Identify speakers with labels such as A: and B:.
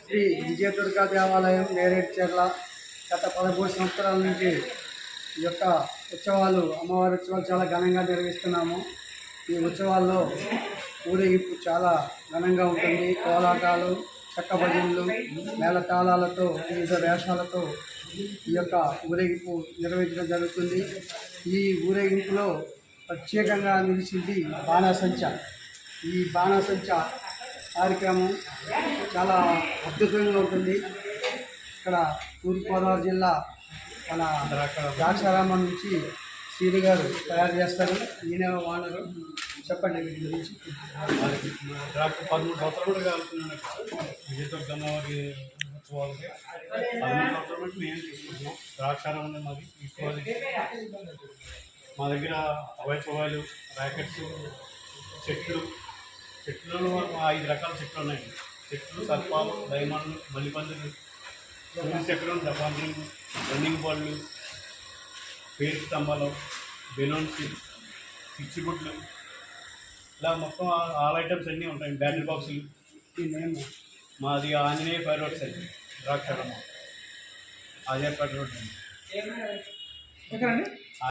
A: శ్రీ విజయదుర్గా దేవాలయం నేరేడ్చర్ల గత 13 సంవత్సరాల నుంచి ఈ యొక్క ఉత్సవాలు అమ్మవారి ఉత్సవాలు చాలా ఘనంగా నిర్వహిస్తున్నాము. ఈ ఉత్సవాల్లో ఊరేగింపు చాలా ఘనంగా ఉంటుంది. కోలాటాలు, చెక్క భజనలు, మేళతాళాలతో వివిధ వేషాలతో ఈ యొక్క ఊరేగింపు నిర్వహించడం జరుగుతుంది. ఈ ఊరేగింపులో ప్రత్యేకంగా నిలిచింది బాణాసంచ. ఈ బాణాసంచ కార్యక్రమం చాలా అద్భుతంగా ఉంటుంది. ఇక్కడ తూర్పుగోదావరి జిల్లా మన ద్రాక్షారామం నుంచి శ్రీని గారు తయారు చేస్తారు. ఈయన ఓనరు. చెప్పండి వీటి గురించి.
B: 13 సంవత్సరాలు కాలుతున్నాను విజయదుర్గ అమ్మవారి ఉత్సవాలకి. 13 సంవత్సరాల నుంచి మేము తీసుకుంటున్నాం. ద్రాక్షారామం మాది తీసుకోవాలి. మా దగ్గర అవైపోవాలు, ర్యాకెట్స్, చెట్లు 5 రకాల చెట్లు ఉన్నాయి. చెట్లు, సర్పాలు, డైమండ్లు, మల్లిపందులు, చక్రం, డబ్బాండ్రింగ్, రన్నింగ్ బాళ్ళు, పేరు స్తంభాలు, బెలూన్స్, పిచ్చిగుడ్లు, ఇలా మొత్తం ఆల్ ఐటమ్స్ అన్నీ ఉంటాయి. బ్యాటరీ బాక్సులు. మాది ఆంజనేయ ఫైర్ వర్క్స్ అండి, ద్రాక్షారామం, ఆజాపేట రోడ్ అండి.
A: ఎక్కడండి?